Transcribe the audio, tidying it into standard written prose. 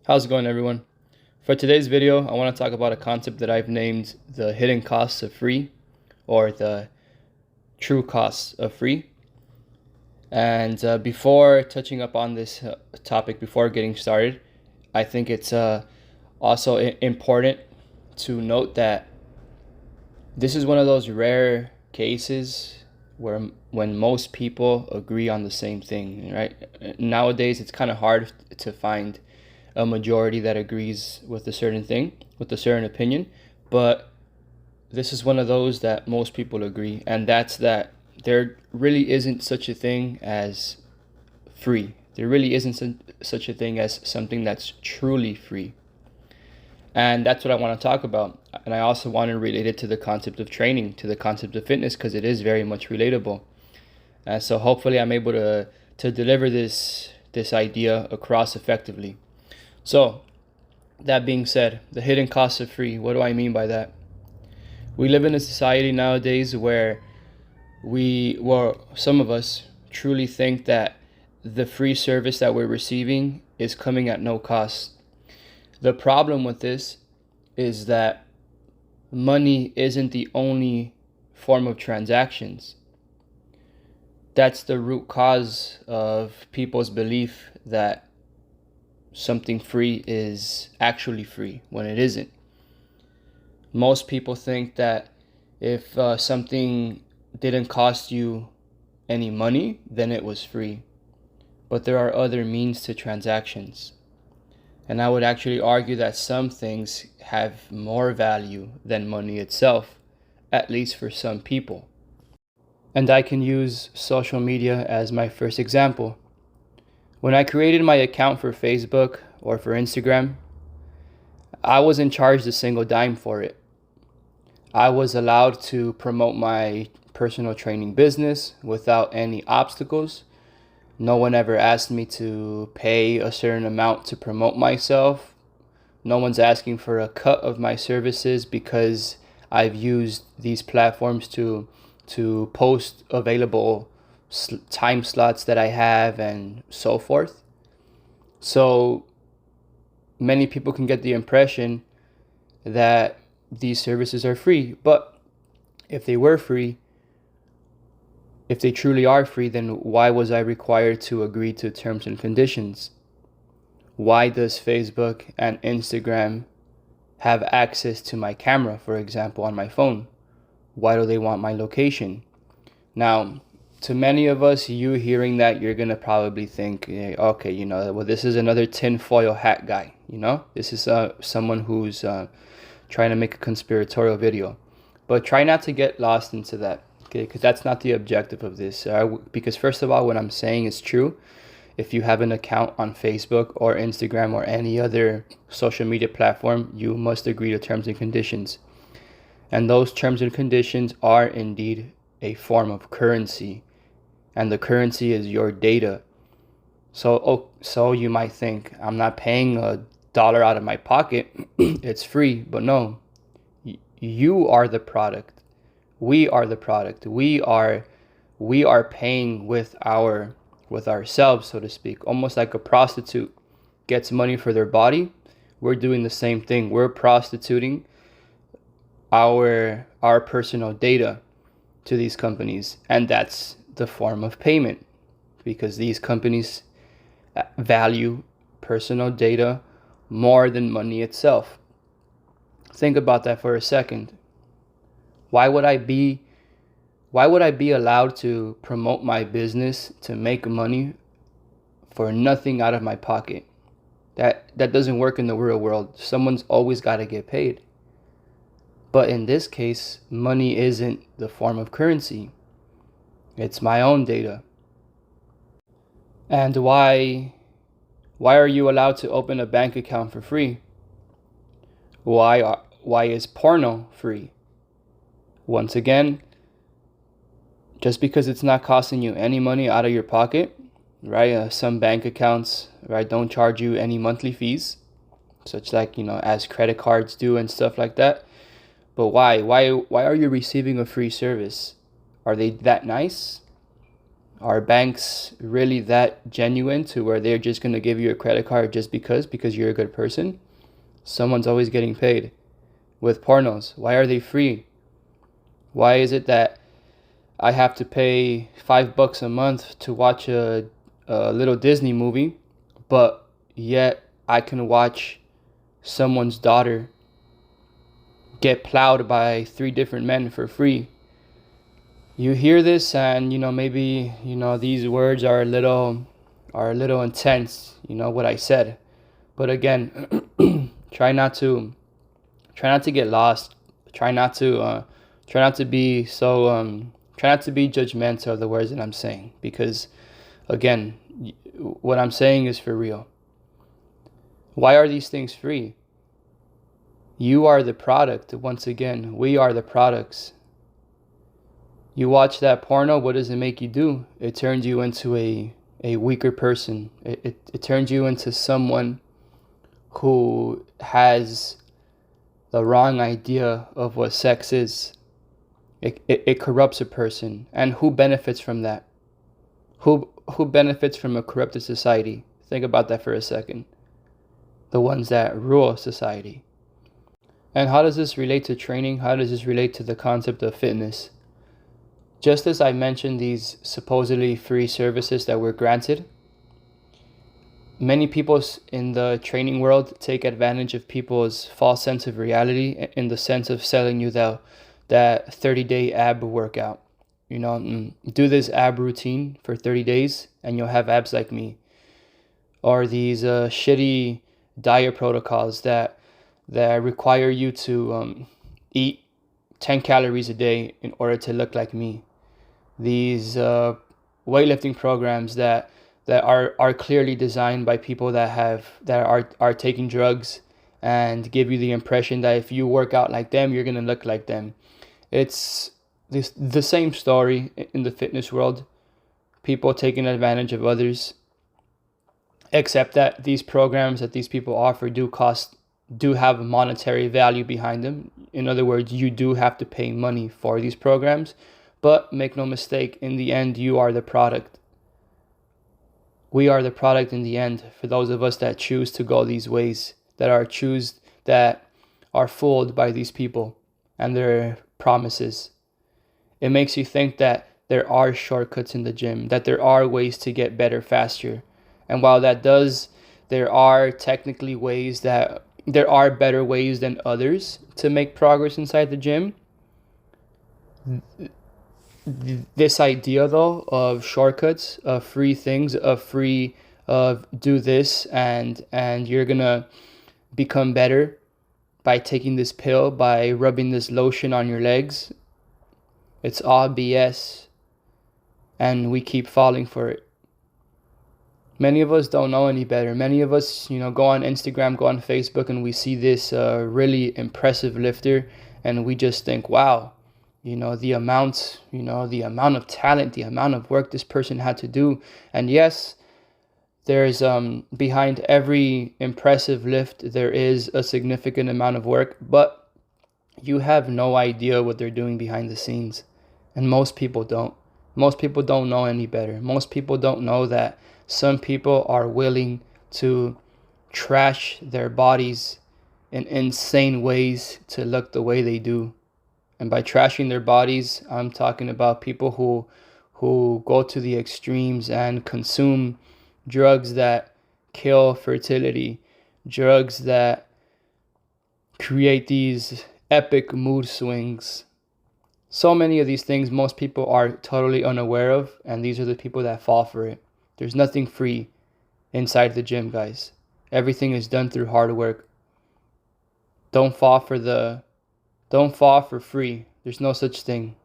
How's it going, everyone? For today's video, I want to talk about a concept that I've named the hidden costs of free, or the true costs of free. And before touching up on this topic, before getting started, I think it's also important to note that this is one of those rare cases where when most people agree on the same thing, right? Nowadays, it's kind of hard to find a majority that agrees with a certain thing, with a certain opinion, but this is one of those that most people agree, and that's that there really isn't such a thing as free. There really isn't such a thing as something that's truly free. And that's what I want to talk about. And I also want to relate it to the concept of training, to the concept of fitness, because it is very much relatable. So hopefully I'm able to deliver this idea across effectively. So that being said, the hidden costs of free, what do I mean by that? We live in a society nowadays where some of us truly think that the free service that we're receiving is coming at no cost. The problem with this is that money isn't the only form of transactions. That's the root cause of people's belief that something free is actually free when it isn't. Most people think that if something didn't cost you any money, then it was free. But there are other means to transactions. And I would actually argue that some things have more value than money itself, at least for some people. And I can use social media as my first example. When I created my account for Facebook or for Instagram, I wasn't charged a single dime for it. I was allowed to promote my personal training business without any obstacles. No one ever asked me to pay a certain amount to promote myself. No one's asking for a cut of my services because I've used these platforms to post available time slots that I have and so forth. So many people can get the impression that these services are free. But if they were free, if they truly are free, then why was I required to agree to terms and conditions? Why does Facebook and Instagram have access to my camera, for example, on my phone? Why do they want my location? Now, to many of us, you hearing that, you're going to probably think, okay, well, this is another tinfoil hat guy, This is someone who's trying to make a conspiratorial video. But try not to get lost into that. Okay, because that's not the objective of this. Because first of all, what I'm saying is true. If you have an account on Facebook or Instagram or any other social media platform, you must agree to terms and conditions. And those terms and conditions are indeed a form of currency. And the currency is your data. So you might think, I'm not paying $1 out of my pocket. It's free. But no, you are the product. We are the product. We are paying with ourselves, so to speak. Almost like a prostitute gets money for their body. We're doing the same thing. We're prostituting our personal data to these companies, and that's the form of payment, because these companies value personal data more than money itself. Think about that for a second. Why would I be allowed to promote my business to make money for nothing out of my pocket? That doesn't work in the real world. Someone's always got to get paid. But in this case, money isn't the form of currency. It's my own data. And why are you allowed to open a bank account for free? Why is porno free? Once again, just because it's not costing you any money out of your pocket, right? Some bank accounts, right, don't charge you any monthly fees, such like, as credit cards do and stuff like that. But why are you receiving a free service? Are they that nice? Are banks really that genuine to where they're just going to give you a credit card just because you're a good person? Someone's always getting paid. With pornos, why are they free? Why is it that I have to pay $5 a month to watch a little Disney movie, but yet I can watch someone's daughter get plowed by 3 different men for free? You hear this and maybe these words are a little intense, what I said. But again, try not to get lost. Try not to try not to be so try not to be judgmental of the words that I'm saying, because again, what I'm saying is for real. Why are these things free? You are the product. Once again, we are the products. You watch that porno, what does it make you do? It turns you into a weaker person. It turns you into someone who has the wrong idea of what sex is. It corrupts a person. And who benefits from that? Who benefits from a corrupted society? Think about that for a second. The ones that rule society. And how does this relate to training? How does this relate to the concept of fitness? Just as I mentioned these supposedly free services that were granted, many people in the training world take advantage of people's false sense of reality in the sense of selling you that 30-day ab workout. Do this ab routine for 30 days and you'll have abs like me. Or these shitty diet protocols that require you to eat 10 calories a day in order to look like me. These weightlifting programs that are clearly designed by people that are taking drugs and give you the impression that if you work out like them, you're gonna look like them. It's the same story in the fitness world. People taking advantage of others, except that these programs that these people offer do have monetary value behind them. In other words, you do have to pay money for these programs, but make no mistake, in the end, you are the product. We are the product in the end for those of us that choose to go these ways, that are fooled by these people and their promises. It makes you think that there are shortcuts in the gym, that there are ways to get better faster. And while that does, there are technically there are better ways than others to make progress inside the gym. This idea though of shortcuts, of free things, of do this and you're gonna become better by taking this pill, by rubbing this lotion on your legs, it's all BS, and we keep falling for it. Many of us don't know any better. Many of us, go on Instagram, go on Facebook, and we see this really impressive lifter, and we just think, wow, the amount of talent, the amount of work this person had to do. And yes, there's behind every impressive lift, there is a significant amount of work, but you have no idea what they're doing behind the scenes. And most people don't. Most people don't know any better. Most people don't know that some people are willing to trash their bodies in insane ways to look the way they do. And by trashing their bodies, I'm talking about people who go to the extremes and consume drugs that kill fertility, drugs that create these epic mood swings. So many of these things most people are totally unaware of, and these are the people that fall for it. There's nothing free inside the gym, guys. Everything is done through hard work. Don't fall for free. There's no such thing.